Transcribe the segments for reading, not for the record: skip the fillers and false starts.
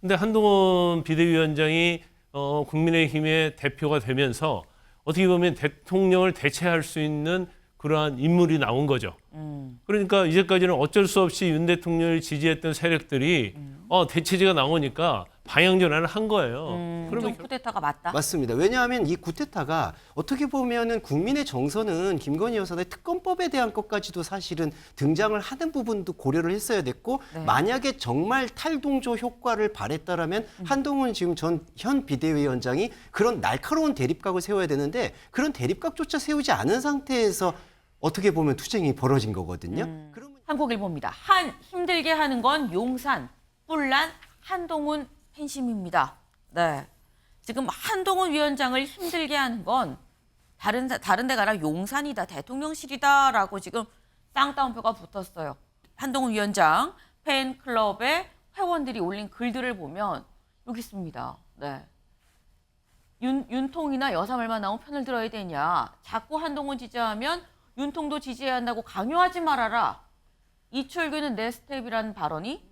근데 한동훈 비대위원장이 국민의힘의 대표가 되면서 어떻게 보면 대통령을 대체할 수 있는 그러한 인물이 나온 거죠. 그러니까 이제까지는 어쩔 수 없이 윤 대통령을 지지했던 세력들이 대체제가 나오니까 방향전환을 한 거예요. 그러면 쿠데타가 맞다? 맞습니다. 왜냐하면 이 쿠데타가 어떻게 보면은 국민의 정서는 김건희 여사의 특검법에 대한 것까지도 사실은 등장을 하는 부분도 고려를 했어야 됐고 네. 만약에 정말 탈동조 효과를 발했다라면 한동훈 지금 현 비대위원장이 그런 날카로운 대립각을 세워야 되는데 그런 대립각조차 세우지 않은 상태에서 어떻게 보면 투쟁이 벌어진 거거든요. 그러면 한국일보입니다. 힘들게 하는 건 용산, 뿔난 한동훈 팬심입니다. 네. 지금 한동훈 위원장을 힘들게 하는 건 다른 데가 아니라 용산이다, 대통령실이다라고 지금 쌍따옴표가 붙었어요. 한동훈 위원장 팬클럽의 회원들이 올린 글들을 보면 여기 있습니다. 네. 윤통이나 여사 말만 나온 편을 들어야 되냐. 자꾸 한동훈 지지하면 윤통도 지지해야 한다고 강요하지 말아라. 이철규는 내 스텝이라는 발언이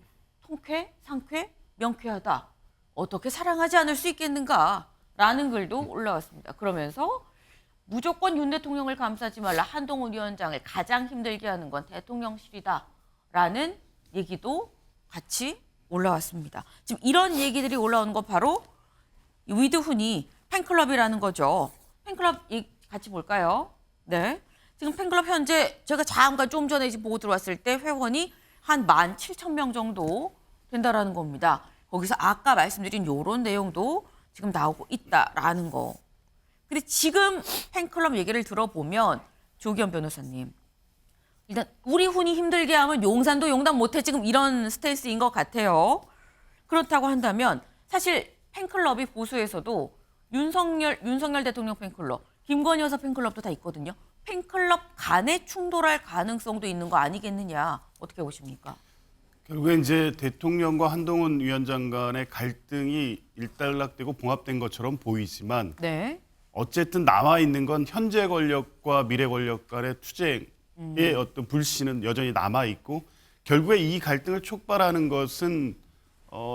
통쾌, 상쾌, 명쾌하다. 어떻게 사랑하지 않을 수 있겠는가? 라는 글도 올라왔습니다. 그러면서 무조건 윤 대통령을 감싸지 말라. 한동훈 위원장을 가장 힘들게 하는 건 대통령실이다. 라는 얘기도 같이 올라왔습니다. 지금 이런 얘기들이 올라오는 거 바로 위드훈이 팬클럽이라는 거죠. 팬클럽 같이 볼까요? 네. 지금 팬클럽 현재 제가 잠깐 좀 전에 보고 들어왔을 때 회원이 한 17,000명 정도 된다라는 겁니다. 거기서 아까 말씀드린 이런 내용도 지금 나오고 있다라는 거. 근데 지금 팬클럽 얘기를 들어보면 조기현 변호사님, 일단 우리 훈이 힘들게 하면 용산도 용담 못해 지금 이런 스탠스인 것 같아요. 그렇다고 한다면 사실 팬클럽이 보수에서도 윤석열 대통령 팬클럽, 김건희 여사 팬클럽도 다 있거든요. 팬클럽 간에 충돌할 가능성도 있는 거 아니겠느냐. 어떻게 보십니까? 결국에 이제 대통령과 한동훈 위원장 간의 갈등이 일단락되고 봉합된 것처럼 보이지만 네. 어쨌든 남아있는 건 현재 권력과 미래 권력 간의 투쟁의 어떤 불씨는 여전히 남아있고 결국에 이 갈등을 촉발하는 것은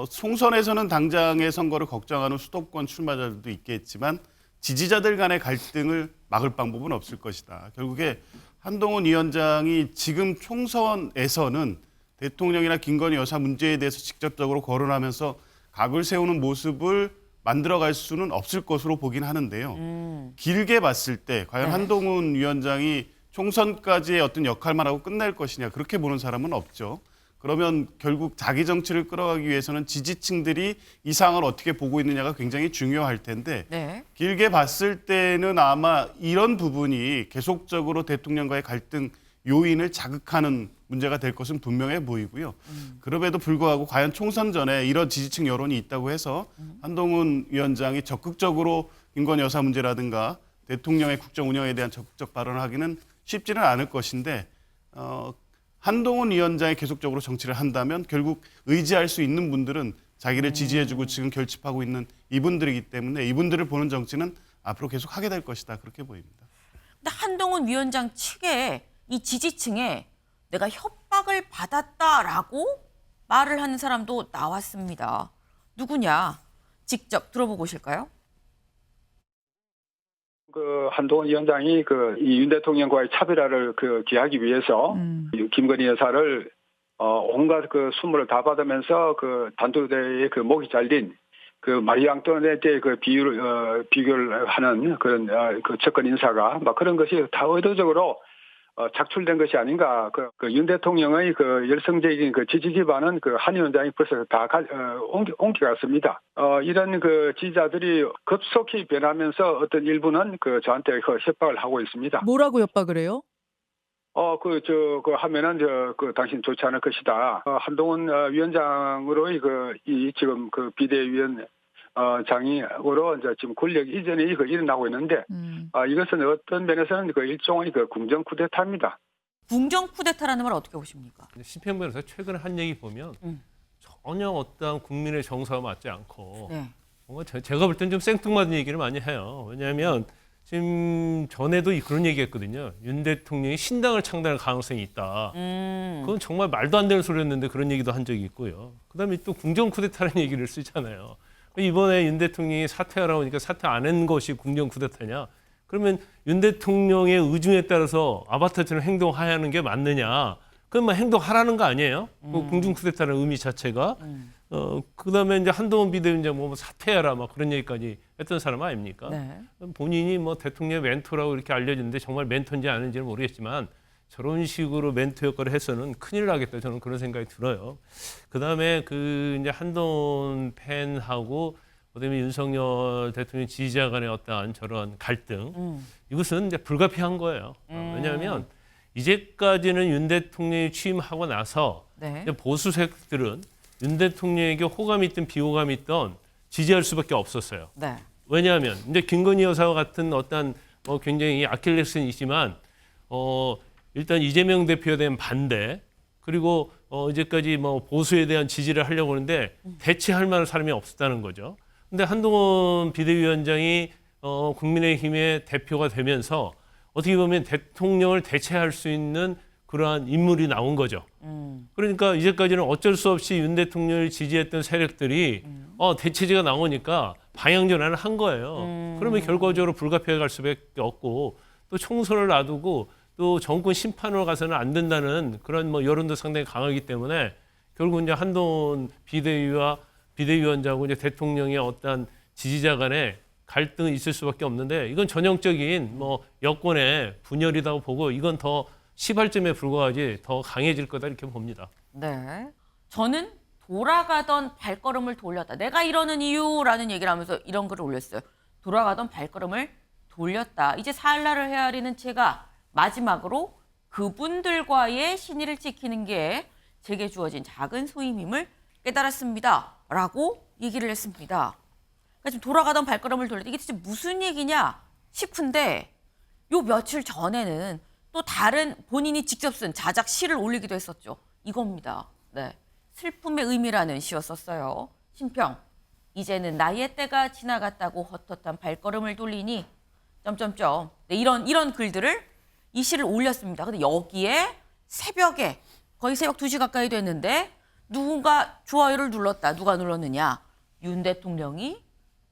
총선에서는 당장의 선거를 걱정하는 수도권 출마자들도 있겠지만 지지자들 간의 갈등을 막을 방법은 없을 것이다. 결국에 한동훈 위원장이 지금 총선에서는 대통령이나 김건희 여사 문제에 대해서 직접적으로 거론하면서 각을 세우는 모습을 만들어갈 수는 없을 것으로 보긴 하는데요. 길게 봤을 때 과연 한동훈 위원장이 총선까지의 어떤 역할만 하고 끝날 것이냐 그렇게 보는 사람은 없죠. 그러면 결국 자기 정치를 끌어가기 위해서는 지지층들이 이 상황을 어떻게 보고 있느냐가 굉장히 중요할 텐데 네. 길게 봤을 때는 아마 이런 부분이 계속적으로 대통령과의 갈등 요인을 자극하는 문제가 될 것은 분명해 보이고요. 그럼에도 불구하고 과연 총선 전에 이런 지지층 여론이 있다고 해서 한동훈 위원장이 적극적으로 김건희 여사 문제라든가 대통령의 국정 운영에 대한 적극적 발언을 하기는 쉽지는 않을 것인데 한동훈 위원장이 계속적으로 정치를 한다면 결국 의지할 수 있는 분들은 자기를 지지해주고 지금 결집하고 있는 이분들이기 때문에 이분들을 보는 정치는 앞으로 계속 하게 될 것이다. 그렇게 보입니다. 근데 한동훈 위원장 측에 이 지지층에 내가 협박을 받았다라고 말을 하는 사람도 나왔습니다. 누구냐? 직접 들어보고 오실까요? 한동훈 위원장이 이 윤 대통령과의 차별화를 기하기 위해서 김건희 여사를 온갖 수모를 다 받으면서 단두대에 목이 잘린 마리 앙뚜아네트의 비교를 하는 그런 접근 인사가 막 그런 것이 다 의도적으로 작출된 것이 아닌가. 윤 대통령의 열성적인 지지 기반은 한 위원장이 벌써 다 옮겨갔습니다. 이런 지지자들이 급속히 변하면서 어떤 일부는 저한테 협박을 하고 있습니다. 뭐라고 협박을 해요? 하면은 당신 좋지 않을 것이다. 한동훈 위원장으로의 지금 비대위원 장이로 이제 지금 권력 이전이 일어나고 있는데 이것은 어떤 면에서는 일종의 궁정 쿠데타입니다. 궁정 쿠데타라는 말 어떻게 보십니까? 심평 변호사 최근에 한 얘기 보면 전혀 어떤 국민의 정서와 맞지 않고 네. 뭔가 제가 볼 땐 좀 생뚱맞은 얘기를 많이 해요. 왜냐하면 지금 전에도 그런 얘기했거든요. 윤 대통령이 신당을 창당할 가능성이 있다. 그건 정말 말도 안 되는 소리였는데 그런 얘기도 한 적이 있고요. 그다음에 또 궁정 쿠데타라는 얘기를 쓰잖아요. 이번에 윤 대통령이 사퇴하라고 하니까 사퇴 안 한 것이 궁정 쿠데타냐? 그러면 윤 대통령의 의중에 따라서 아바타처럼 행동하는 게 맞느냐? 그럼 행동하라는 거 아니에요? 그 궁정 쿠데타라는 의미 자체가. 그다음에 이제 한동훈 비대위원장 뭐 사퇴하라 막 그런 얘기까지 했던 사람 아닙니까? 네. 본인이 뭐 대통령의 멘토라고 이렇게 알려졌는데 정말 멘토인지 아닌지는 모르겠지만 저런 식으로 멘토 역할을 해서는 큰일 나겠다. 저는 그런 생각이 들어요. 그다음에 그 이제 한동훈 팬하고 그다음에 윤석열 대통령 지지자 간의 어떠한 저런 갈등 이것은 이제 불가피한 거예요. 왜냐하면 이제까지는 윤 대통령이 취임하고 나서 네. 이제 보수 세력들은 윤 대통령에게 호감이 있든 비호감이 있든 지지할 수밖에 없었어요. 네. 왜냐하면 이제 김건희 여사와 같은 어떤 굉장히 아킬레스건이지만 일단 이재명 대표에 대한 반대 그리고 이제까지 뭐 보수에 대한 지지를 하려고 하는데 대체할 만한 사람이 없었다는 거죠. 근데 한동훈 비대위원장이 국민의힘의 대표가 되면서 어떻게 보면 대통령을 대체할 수 있는 그러한 인물이 나온 거죠. 그러니까 이제까지는 어쩔 수 없이 윤 대통령을 지지했던 세력들이 대체제가 나오니까 방향전환을 한 거예요. 그러면 결과적으로 불가피해 갈 수밖에 없고 또 총선을 놔두고 또 정권 심판으로 가서는 안 된다는 그런 뭐 여론도 상당히 강하기 때문에 결국 이제 한동훈 비대위원장하고 이제 대통령의 어떤 지지자 간의 갈등이 있을 수밖에 없는데 이건 전형적인 뭐 여권의 분열이라고 보고 이건 더 시발점에 불과하지 더 강해질 거다 이렇게 봅니다. 네. 저는 돌아가던 발걸음을 돌렸다. 내가 이러는 이유라는 얘기를 하면서 이런 글을 올렸어요. 돌아가던 발걸음을 돌렸다. 이제 살날을 헤아리는 제가 마지막으로 그분들과의 신의를 지키는 게 제게 주어진 작은 소임임을 깨달았습니다. 라고 얘기를 했습니다. 그러니까 지금 돌아가던 발걸음을 돌렸다. 이게 진짜 무슨 얘기냐 싶은데 요 며칠 전에는 또 다른 본인이 직접 쓴 자작 시를 올리기도 했었죠. 이겁니다. 네. 슬픔의 의미라는 시였었어요. 신평. 이제는 나의 때가 지나갔다고 헛헛한 발걸음을 돌리니 점점점. 네, 이런 글들을 이 시를 올렸습니다. 근데 여기에 새벽에 거의 새벽 2시 가까이 됐는데 누군가 좋아요를 눌렀다. 누가 눌렀느냐? 윤 대통령이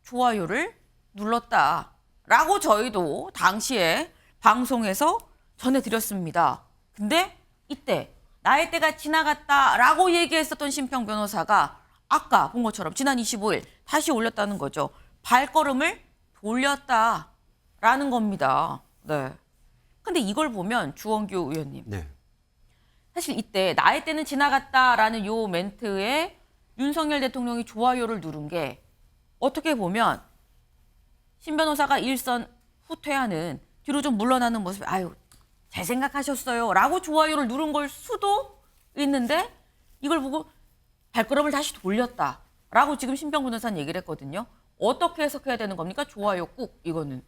좋아요를 눌렀다라고 저희도 당시에 방송에서 전해드렸습니다. 근데 이때 나의 때가 지나갔다라고 얘기했었던 신평 변호사가 아까 본 것처럼 지난 25일 다시 올렸다는 거죠. 발걸음을 돌렸다라는 겁니다. 네. 근데 이걸 보면 주원규 의원님. 네. 사실 이때 나의 때는 지나갔다라는 요 멘트에 윤석열 대통령이 좋아요를 누른 게 어떻게 보면 신 변호사가 일선 후퇴하는 뒤로 좀 물러나는 모습 아유 잘 생각하셨어요 라고 좋아요를 누른 걸 수도 있는데 이걸 보고 발걸음을 다시 돌렸다 라고 지금 신평 변호사는 얘기를 했거든요. 어떻게 해석해야 되는 겁니까? 좋아요 꾹 이거는.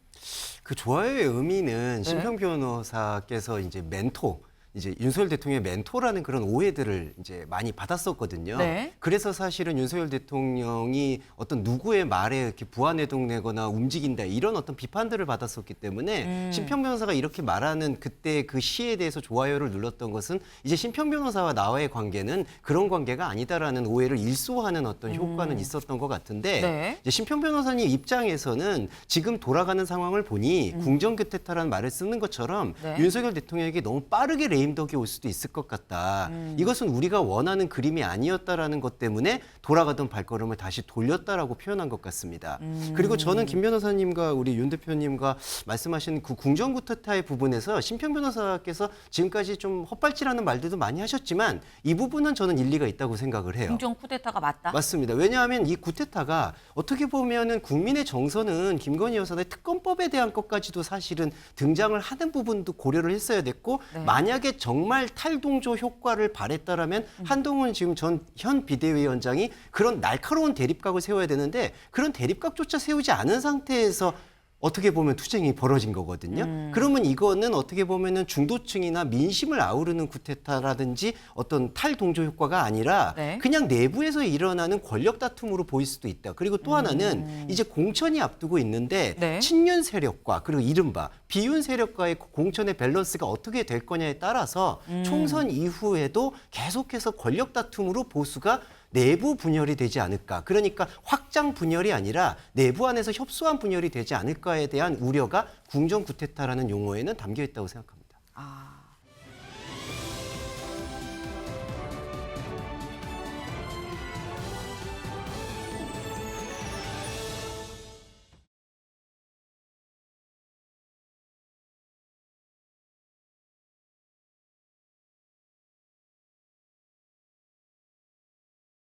그 좋아요의 의미는 네. 신평 변호사께서 이제 멘토, 이제 윤석열 대통령의 멘토라는 그런 오해들을 이제 많이 받았었거든요. 네. 그래서 사실은 윤석열 대통령이 어떤 누구의 말에 이렇게 부안해동내거나 움직인다 이런 어떤 비판들을 받았었기 때문에 신평 변호사가 이렇게 말하는 그때 그 시에 대해서 좋아요를 눌렀던 것은 이제 신평 변호사와 나와의 관계는 그런 관계가 아니다라는 오해를 일소하는 어떤 효과는 있었던 것 같은데 네. 이제 신평 변호사님 입장에서는 지금 돌아가는 상황을 보니 궁정교태타라는 말을 쓰는 것처럼 네. 윤석열 대통령에게 너무 빠르게 레임덕이 올 수도 있을 것 같다. 이것은 우리가 원하는 그림이 아니었다라는 것 때문에 돌아가던 발걸음을 다시 돌렸다라고 표현한 것 같습니다. 그리고 저는 김 변호사님과 우리 윤 대표님과 말씀하신 그 궁정구태타의 부분에서 신평 변호사께서 지금까지 좀 헛발질하는 말들도 많이 하셨지만 이 부분은 저는 일리가 있다고 생각을 해요. 궁정 쿠데타가 맞다. 맞습니다. 왜냐하면 이 구테타가 어떻게 보면은 국민의 정서는 김건희 여사의 특검법에 대한 것까지도 사실은 등장을 하는 부분도 고려를 했어야 됐고 네. 만약에 정말 탈동조 효과를 발했다라면 한동훈 지금 현 비대위원장이 그런 날카로운 대립각을 세워야 되는데 그런 대립각조차 세우지 않은 상태에서 어떻게 보면 투쟁이 벌어진 거거든요. 그러면 이거는 어떻게 보면은 중도층이나 민심을 아우르는 쿠데타라든지 어떤 탈동조 효과가 아니라 네. 그냥 내부에서 일어나는 권력 다툼으로 보일 수도 있다. 그리고 또 하나는 이제 공천이 앞두고 있는데 네. 친윤 세력과 그리고 이른바 비윤 세력과의 공천의 밸런스가 어떻게 될 거냐에 따라서 총선 이후에도 계속해서 권력 다툼으로 보수가 내부 분열이 되지 않을까. 그러니까 확장 분열이 아니라 내부 안에서 협소한 분열이 되지 않을까에 대한 우려가 궁정 쿠데타라는 용어에는 담겨 있다고 생각합니다. 아.